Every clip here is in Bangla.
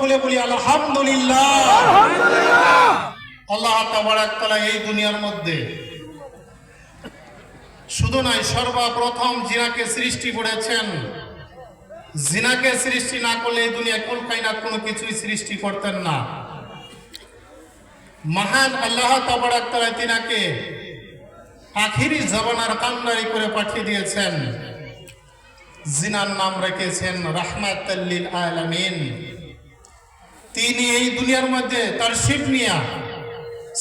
খুলে বলি আলহামদুলিল্লাহ। আল্লাহ তাবারাক তাআলা এই দুনিয়ার মধ্যে শুধু নয়, সর্বপ্রথম জিনাকে সৃষ্টি করেছেন। জিনাকে সৃষ্টি না করলে এই দুনিয়া কুল কায়নাত কোনো কিছুই সৃষ্টি করতেন না। মহান আল্লাহ তাবারাক তাআলা তিনাকে আখিরি জামানার কান্ডারি করে পাঠিয়ে দিয়েছেন। জিনার নাম রেখেছেন রাহমাতাল লিল আলামিন। তিনি এই দুনিয়ার মধ্যে তার শিব নিয়া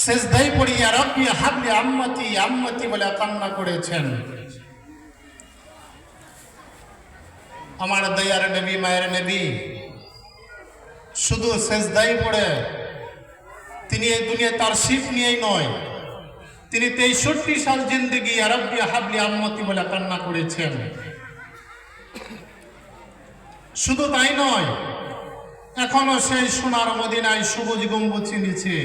সেজদায় পড়ে ইয়া রাব্বি হাবলি আম্মতি আম্মতি বলে কান্না করেছেন। আমার দয়ার নবী, মায়ের নবী শুধু সেজদায় পড়ে তিনি এই দুনিয়া তার শিব নিয়েই নয়, তিনি 63 সাল জিন্দেগি ইয়া রাব্বি হাবলি আম্মতি বলে কান্না করেছেন। শুধু তাই নয়, এখনো সেই সোনার মদিনায় সবুজ গম্বুজের নিচে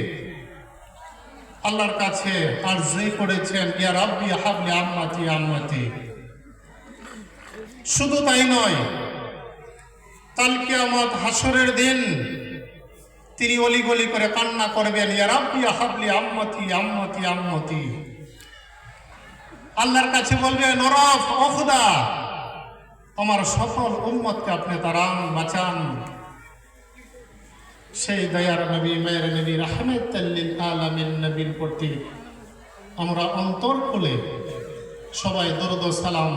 আল্লাহর কাছে আরজি করেছেন ইয়া রাব্বি হাবলি আম্মতি আম্মতি। শুধু তাই নয়, কাল কিয়ামত হাসরের দিন তিনি অলিগলি করে কান্না করবেন ইয়া রাব্বি হাবলি আম্মতি আম্মতি আম্মতি। আল্লাহর কাছে বলবেন ও রব, ও খোদা, আমার সকল উম্মতকে আপনি তারান, বাঁচান। সেই দয়ার নবী, মায়ের নবী, রাহমাতাল লিল আলামিন নবীর প্রতি আমরা অন্তর খুলে সবাই দরুদ ও সালাম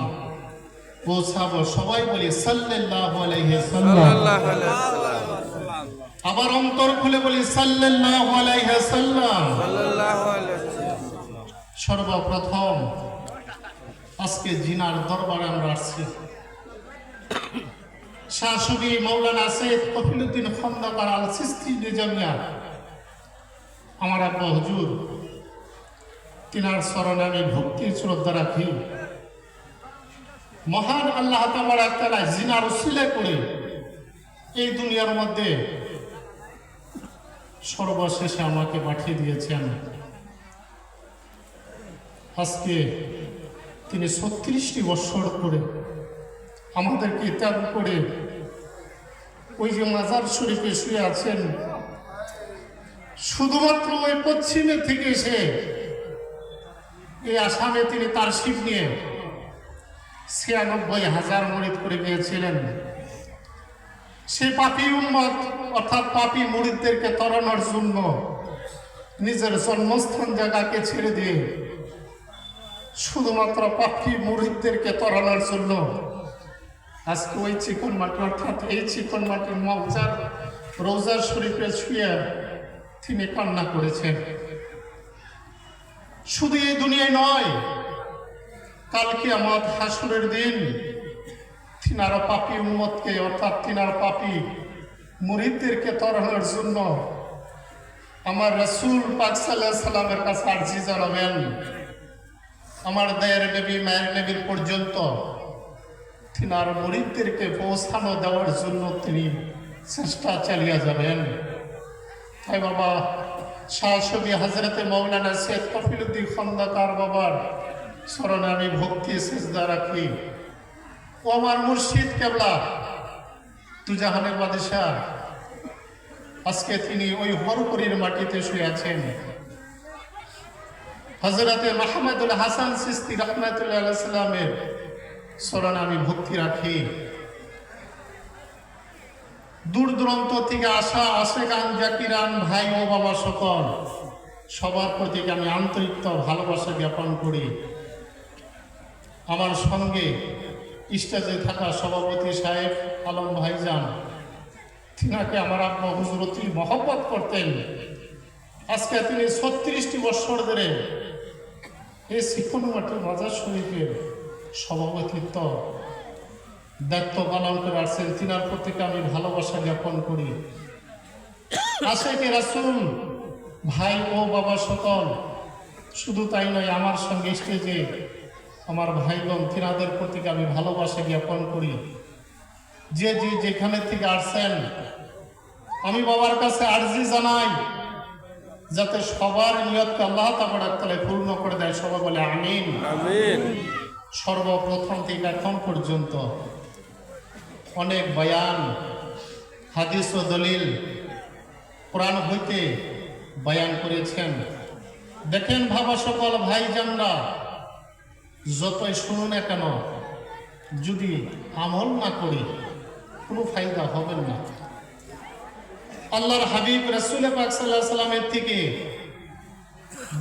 পৌঁছাবো। সবাই বলি সাল্লাল্লাহু আলাইহি সাল্লাম। আবার অন্তর খুলে বলি সাল্লাল্লাহু আলাইহি সাল্লাম। সর্বপ্রথম আজকে জিনার দরবারে আমরা আসছি। শাহসুবি মৌলানা সৈয়দ কফিলউদ্দিন খন্দকার আল সিস্তি নিজামিয়া আমার আব্বা হুজুর, তিনার চরণে আমি ভক্তি শ্রদ্ধা রাখি। মহান আল্লাহ তাবারাক তাআলা জিনার উসিলা করে এই দুনিয়ার মধ্যে সর্বশেষে আমাকে পাঠিয়ে দিয়েছেন। আজকে তিনি 36টি বছর করে আমাদেরকে ত্যাগ করে ওই যে মাজার শরীফে শুয়ে আছেন, শুধুমাত্র ওই পশ্চিমে থেকে এসে এই আসামে তিনি তার শিব নিয়ে 96,000 মুরিদ করে গিয়েছিলেন। সে পাপী উম্মত অর্থাৎ পাপী মুরিদদেরকে তরানোর জন্য নিজের জন্মস্থান জায়গাকে ছেড়ে দিয়ে শুধুমাত্র পাপী মুরিদদেরকে তরানোর জন্য আজকে ওই চিকন মাটি অর্থাৎ এই চিকন মাটির মৌজার রোজা শরীফে শুয়ে তিনি কান্না করেছেন। শুধু এই দুনিয়ায় নয়, কাল কিয়ামত হাসরের দিন তিনার পাপী উম্মতকে অর্থাৎ তিনার পাপী মুরিদদেরকে তরানোর জন্য আমার রাসূল পাক সাল্লাল্লাহু আলাইহি সাল্লামের কাছে আরজি জানাবেন। আমার দয়ার নবী, মায়ের নবীর পর্যন্ত তিনার মুরিদদেরকে পৌঁছানো দেওয়ার জন্য তিনি চেষ্টা চালিয়ে যাবেন। তাই বাবা শাহসুবি হযরতে মাওলানা সৈয়দ কফিলউদ্দিন খন্দকার বাবার চরণে আমি ভক্তি সিজদা রাখি। ও আমার মুর্শিদ কেবলা দুজাহানের বাদশাহ, আজকে তিনি ওই হরপুরীর মাটিতে শুয়ে আছেন। হযরতে মাহমুদুল হাসান চিশতি রাহমাতুল্লাহি আলাইহি সাল্লামের চরণে আমি ভক্তি রাখি। দূর দূরান্ত থেকে আসা আশেকান, জাকিরান, ভাই ও বাবা সকল সবার প্রতি আমি আন্তরিক ভালোবাসা জ্ঞাপন করি। আমার সঙ্গে স্টেজে থাকা সভাপতি সাহেব আলম ভাইজান, তিনাকে আমার আব্বা হুজুর অতি মহব্বত করতেন। আজকে তিনি 36টি বছর ধরে এই চিকন মাটির মাজার শরীফের সভাপতিত্ব দায়িত্ব পালন করে আসছেন। তিনার প্রতি আমি ভালোবাসা জ্ঞাপন করি। আশেকে রাসূল ভাই ও বাবা সকল, শুধু তাই নয়, আমার সঙ্গে স্টেজে আমার ভাইগণ, তিনাদের প্রতি আমি ভালোবাসা জ্ঞাপন করি। যে যেখানে থেকে আসছেন, আমি বাবার কাছে আরজি জানাই যাতে সবার নিয়তকে আল্লাহ তাবারাক তাআলা পূর্ণ করে দেয়। সবাই বলে আমিন আমিন। সর্বপ্রথম থেকে এখন পর্যন্ত অনেক বয়ান হাদিস ও দলিল কোরআন হইতে বয়ান করেছেন। দেখেন ভাবা সকল ভাইজানরা, যতই শুনুন না কেন, যদি আমল না করি কোনো ফায়দা হবে না। আল্লাহর হাবিব রাসূল পাক সাল্লাল্লাহু আলাইহি সাল্লামের থেকে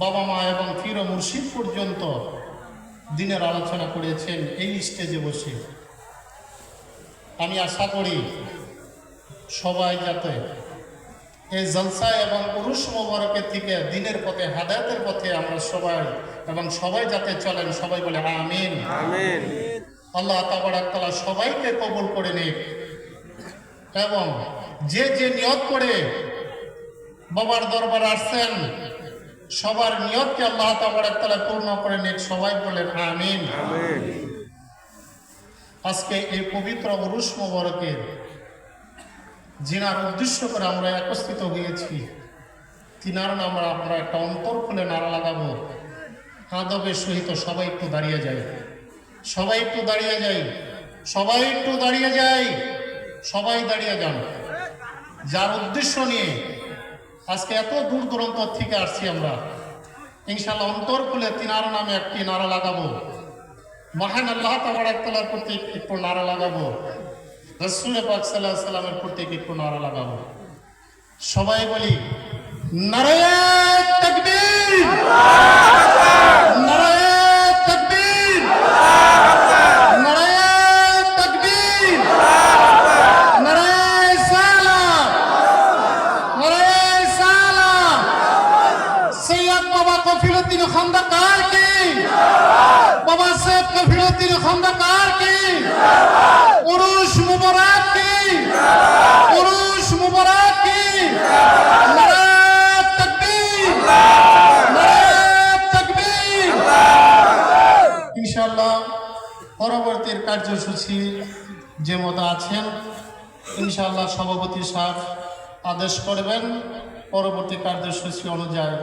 বাবা মা এবং পীর ও মুর্শিদ পর্যন্ত দিনের আলোচনা করেছেন এই স্টেজে বসে। আমি আশা করি সবাই যাতে এই জলসা এবং উরুস মোবারকের থেকে দিনের পথে, হাদায়াতের পথে আমরা সবাই এবং সবাই যাতে চলেন, সবাই বলে আমিন আমিন। আল্লাহ তাবারাক তাআলা সবাইকে কবুল করে নিক এবং যে যে নিয়ত করে বাবার দরবারে আসছেন সবার নিয়তকে আল্লাহ তাবারাক তাআলা পূর্ণ করে নিক, সবাই বলেন আমিন আমিন। আজকে এই পবিত্র উরুস মোবারকের জিনার উদ্দেশ্য করে আমরা একত্রিত হয়েছি, তিনার নাম আমরা একটা অন্তর খুলে নারা লাগাবো। আদবের সহিত সবাই একটু দাঁড়িয়ে যাই, সবাই একটু দাঁড়িয়ে যাই, সবাই একটু দাঁড়িয়ে যাই, সবাই দাঁড়িয়ে যান। যার উদ্দেশ্য নিয়ে আজকে এত দূর দূরান্ত থেকে আসছি আমরা, ইনশাআল্লাহ অন্তর খুলে তিনার নামে একটি নারা লাগাবো। মহান আল্লাহ তাবারাক তাআলার প্রতি একটু নারা লাগাবো, রাসূল পাক সাল্লাল্লাহু আলাইহি সাল্লামের প্রতি একটু নারা লাগাবো। সবাই বলি নারায়ে তাকবীর, নারায়ে তাকবীর, নারায়ে তাকবীর, নারায়ে সালাম, নারায়ে সালাম। সৈয়দ বাবা কফিলউদ্দিন খন্দকার কি, বাবা সাহেব কফিলউদ্দিন খন্দকার কি, উরুস মুবারক কি, উরুস মুবারক কি, নারায়ে তাকবীর, নারায়ে তাকবীর। ইনশাআল্লাহ পরবর্তী কার্যসূচি যে মতো আছেন ইনশাআল্লাহ সভাপতি সাহেব আদেশ করবেন, পরবর্তী কার্যসূচি অনুযায়ী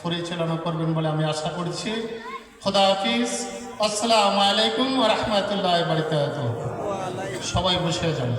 পরিচালনা করবেন বলে আমি আশা করছি। খোদা হাফিজ, আসসালামু আলাইকুম ওয়া রাহমাতুল্লাহি ওয়া বারাকাতুহু। সবাই বসে যান।